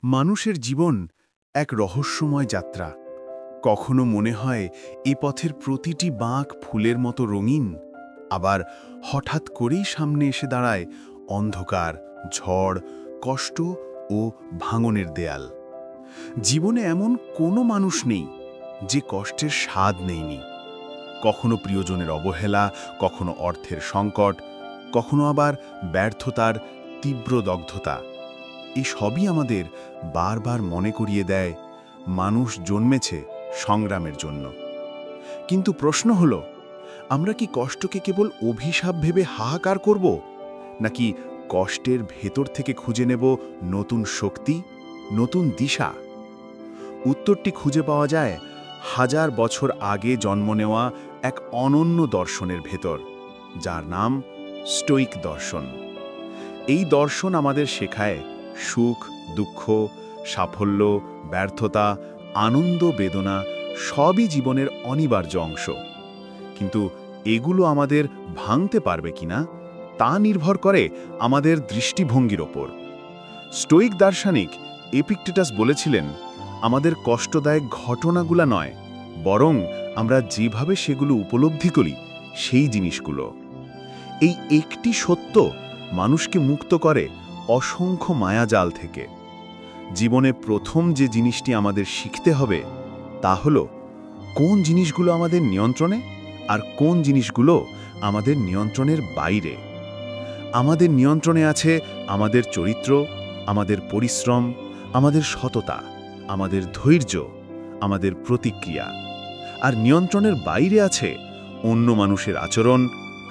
মানুষের জীবন এক রহস্যময় যাত্রা। কখনো মনে হয় এ পথের প্রতিটি বাঁক ফুলের মতো রঙিন, আবার হঠাৎ করেই সামনে এসে দাঁড়ায় অন্ধকার, ঝড়, কষ্ট ও ভাঙনের দেয়াল। জীবনে এমন কোনো মানুষ নেই যে কষ্টের স্বাদ নেয়নি। কখনো প্রিয়জনের অবহেলা, কখনো অর্থের সংকট, কখনো আবার ব্যর্থতার তীব্র দগ্ধতা। এই সবই আমাদের বারবার মনে করিয়ে দেয় মানুষ জন্মেছে সংগ্রামের জন্য। কিন্তু প্রশ্ন হলো, আমরা কি কষ্টকে কেবল অভিশাপ ভেবে হাহাকার করব, নাকি কষ্টের ভেতর থেকে খুঁজে নেব নতুন শক্তি, নতুন দিশা? উত্তরটি খুঁজে পাওয়া যায় হাজার বছর আগে জন্ম নেওয়া এক অনন্য দর্শনের ভেতর, যার নাম স্টোয়িক দর্শন। এই দর্শন আমাদের শেখায় সুখ, দুঃখ, সাফল্য, ব্যর্থতা, আনন্দ, বেদনা সবই জীবনের অনিবার্য অংশ। কিন্তু এগুলো আমাদের ভাঙতে পারবে কিনা তা নির্ভর করে আমাদের দৃষ্টিভঙ্গির ওপর। স্টোয়িক দার্শনিক এপিক্টেটাস বলেছিলেন, আমাদের কষ্টদায়ক ঘটনাগুলো নয়, বরং আমরা যেভাবে সেগুলো উপলব্ধি করি সেই জিনিসগুলো। এই একটি সত্য মানুষকে মুক্ত করে অসংখ্য মায়াজাল থেকে। জীবনে প্রথম যে জিনিসটি আমাদের শিখতে হবে তা হলো কোন জিনিসগুলো আমাদের নিয়ন্ত্রণে আর কোন জিনিসগুলো আমাদের নিয়ন্ত্রণের বাইরে। আমাদের নিয়ন্ত্রণে আছে আমাদের চরিত্র, আমাদের পরিশ্রম, আমাদের সততা, আমাদের ধৈর্য, আমাদের প্রতিক্রিয়া। আর নিয়ন্ত্রণের বাইরে আছে অন্য মানুষের আচরণ,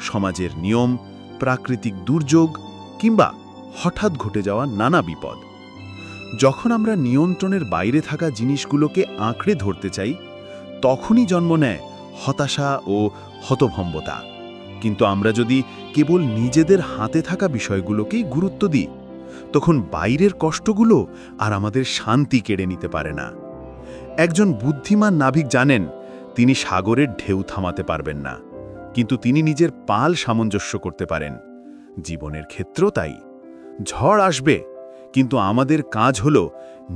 সমাজের নিয়ম, প্রাকৃতিক দুর্যোগ কিংবা হঠাৎ ঘটে যাওয়া নানা বিপদ। যখন আমরা নিয়ন্ত্রণের বাইরে থাকা জিনিসগুলোকে আঁকড়ে ধরতে চাই, তখনই জন্ম নেয় হতাশা ও হতভম্বতা। কিন্তু আমরা যদি কেবল নিজেদের হাতে থাকা বিষয়গুলোকেই গুরুত্ব দিই, তখন বাইরের কষ্টগুলো আর আমাদের শান্তি কেড়ে নিতে পারে না। একজন বুদ্ধিমান নাবিক জানেন, তিনি সাগরের ঢেউ থামাতে পারবেন না, কিন্তু তিনি নিজের পাল সামঞ্জস্য করতে পারেন। জীবনের ক্ষেত্রেও তাই। ঝড় আসবে, কিন্তু আমাদের কাজ হলো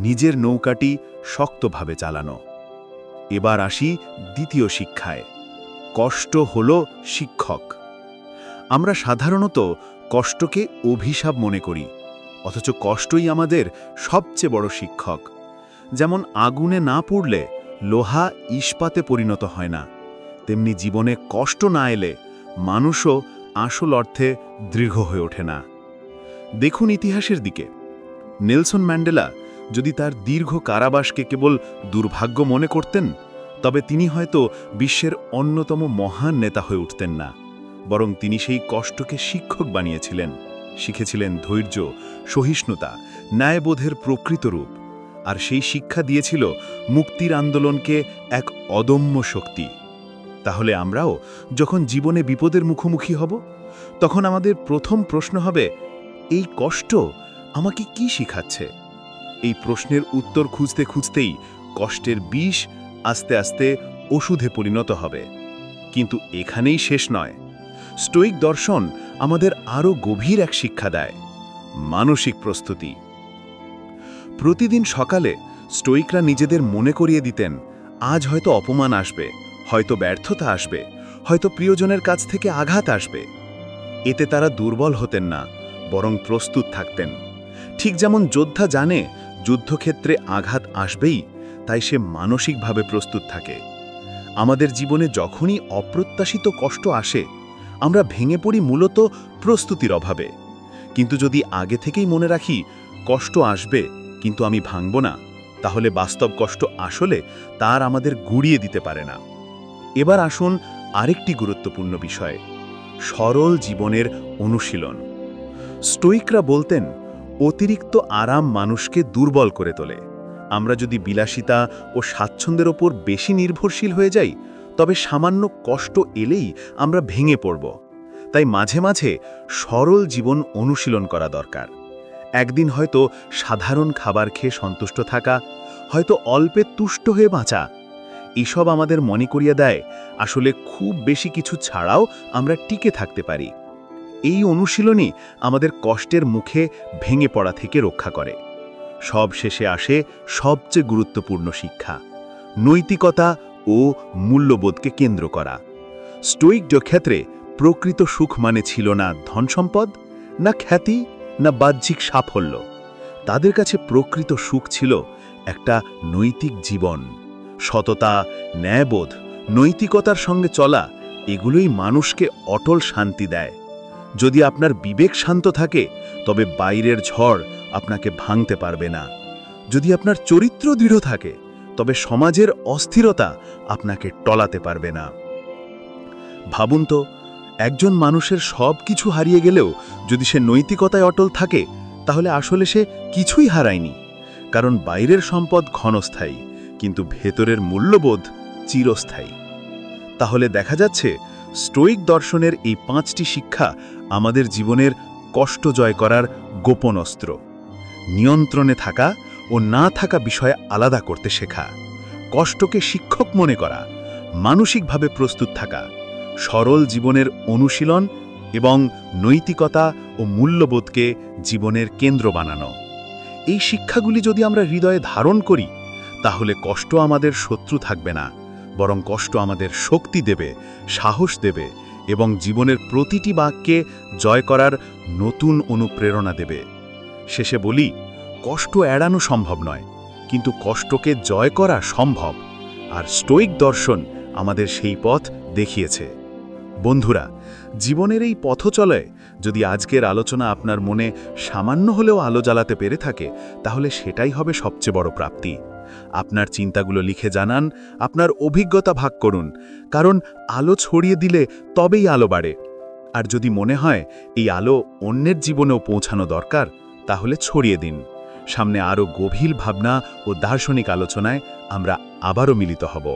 নিজের নৌকাটি শক্তভাবে চালানো। এবার আসি দ্বিতীয় শিক্ষায়। কষ্ট হলো শিক্ষক। আমরা সাধারণত কষ্টকে অভিশাপ মনে করি, অথচ কষ্টই আমাদের সবচেয়ে বড় শিক্ষক। যেমন আগুনে না পুড়লে লোহা ইস্পাতে পরিণত হয় না, তেমনি জীবনে কষ্ট না এলে মানুষও আসল অর্থে দৃঢ় হয়ে ওঠে না। দেখুন ইতিহাসের দিকে। নেলসন ম্যান্ডেলা যদি তার দীর্ঘ কারাবাসকে কেবল দুর্ভাগ্য মনে করতেন, তবে তিনি হয়তো বিশ্বের অন্যতম মহান নেতা হয়ে উঠতেন না। বরং তিনি সেই কষ্টকে শিক্ষক বানিয়েছিলেন, শিখেছিলেন ধৈর্য, সহিষ্ণুতা, ন্যায়বোধের প্রকৃত রূপ। আর সেই শিক্ষা দিয়েছিল মুক্তির আন্দোলনকে এক অদম্য শক্তি। তাহলে আমরাও যখন জীবনে বিপদের মুখোমুখি হব, তখন আমাদের প্রথম প্রশ্ন হবে, এই কষ্ট আমাকে কি শিখাচ্ছে? এই প্রশ্নের উত্তর খুঁজতে খুঁজতেই কষ্টের বিষ আস্তে আস্তে ওষুধে পরিণত হবে। কিন্তু এখানেই শেষ নয়। স্টোয়িক দর্শন আমাদের আরও গভীর এক শিক্ষা দেয়, মানসিক প্রস্তুতি। প্রতিদিন সকালে স্টোয়িকরা নিজেদের মনে করিয়ে দিতেন, আজ হয়তো অপমান আসবে, হয়তো ব্যর্থতা আসবে, হয়তো প্রিয়জনের কাছ থেকে আঘাত আসবে। এতে তারা দুর্বল হতেন না, বরং প্রস্তুত থাকতেন। ঠিক যেমন যোদ্ধা জানে যুদ্ধক্ষেত্রে আঘাত আসবেই, তাই সে মানসিকভাবে প্রস্তুত থাকে। আমাদের জীবনে যখনই অপ্রত্যাশিত কষ্ট আসে, আমরা ভেঙে পড়ি মূলত প্রস্তুতির অভাবে। কিন্তু যদি আগে থেকেই মনে রাখি, কষ্ট আসবে কিন্তু আমি ভাঙব না, তাহলে বাস্তব কষ্ট আসলে তার আমাদের গুড়িয়ে দিতে পারে না। এবার আসুন আরেকটি গুরুত্বপূর্ণ বিষয়, সরল জীবনের অনুশীলন। স্টোয়িকরা বলতেন, অতিরিক্ত আরাম মানুষকে দুর্বল করে তোলে। আমরা যদি বিলাসিতা ও স্বাচ্ছন্দ্যের ওপর বেশি নির্ভরশীল হয়ে যাই, তবে সামান্য কষ্ট এলেই আমরা ভেঙে পড়ব। তাই মাঝে মাঝে সরল জীবন অনুশীলন করা দরকার। একদিন হয়তো সাধারণ খাবার খেয়ে সন্তুষ্ট থাকা, হয়তো অল্পে তুষ্ট হয়ে বাঁচা। এসব আমাদের মনে করিয়ে দেয়, আসলে খুব বেশি কিছু ছাড়াও আমরা টিকে থাকতে পারি। এই অনুশীলনই আমাদের কষ্টের মুখে ভেঙে পড়া থেকে রক্ষা করে। সব শেষে আসে সবচেয়ে গুরুত্বপূর্ণ শিক্ষা, নৈতিকতা ও মূল্যবোধকে কেন্দ্র করা। স্টোয়িকদের ক্ষেত্রে প্রকৃত সুখ মানে ছিল না ধনসম্পদ, না খ্যাতি, না বাহ্যিক সাফল্য। তাদের কাছে প্রকৃত সুখ ছিল একটা নৈতিক জীবন। সততা, ন্যায়বোধ, নৈতিকতার সঙ্গে চলা, এগুলোই মানুষকে অটল শান্তি দেয়। যদি আপনার বিবেক শান্ত থাকে, তবে বাইরের ঝড় আপনাকে ভাঙতে পারবে না। যদি আপনার চরিত্র দৃঢ় থাকে, তবে সমাজের অস্থিরতা আপনাকে টলাতে পারবে না। ভাবুন তো, একজন মানুষের সব কিছু হারিয়ে গেলেও যদি সে নৈতিকতায় অটল থাকে, তাহলে আসলে সে কিছুই হারায়নি। কারণ বাইরের সম্পদ ক্ষণস্থায়ী, কিন্তু ভেতরের মূল্যবোধ চিরস্থায়ী। তাহলে দেখা যাচ্ছে, স্টোয়িক দর্শনের এই 5টি শিক্ষা আমাদের জীবনের কষ্ট জয় করার গোপন অস্ত্র। নিয়ন্ত্রণে থাকা ও না থাকা বিষয়ে আলাদা করতে শেখা, কষ্টকে শিক্ষক মনে করা, মানসিকভাবে প্রস্তুত থাকা, সরল জীবনের অনুশীলন এবং নৈতিকতা ও মূল্যবোধকে জীবনের কেন্দ্র বানানো। এই শিক্ষাগুলি যদি আমরা হৃদয়ে ধারণ করি, তাহলে কষ্ট আমাদের শত্রু থাকবে না, বরং কষ্ট আমাদের শক্তি দেবে, সাহস দেবে এবং জীবনের প্রতিটি বাঁককে জয় করার নতুন অনুপ্রেরণা দেবে। শেষে বলি, কষ্ট এড়ানো সম্ভব নয়, কিন্তু কষ্টকে জয় করা সম্ভব। আর স্টোয়িক দর্শন আমাদের সেই পথ দেখিয়েছে। বন্ধুরা, জীবনের এই পথচলায় যদি আজকের আলোচনা আপনার মনে সামান্য হলেও আলো জ্বালাতে পেরে থাকে, তাহলে সেটাই হবে সবচেয়ে বড় প্রাপ্তি। আপনার চিন্তাগুলো লিখে জানান, আপনার অভিজ্ঞতা ভাগ করুন, কারণ আলো ছড়িয়ে দিলে তবেই আলো বাড়ে। আর যদি মনে হয় এই আলো অন্যের জীবনেও পৌঁছানো দরকার, তাহলে ছড়িয়ে দিন। সামনে আরও গভীর ভাবনা ও দার্শনিক আলোচনায় আমরা আবারও মিলিত হব।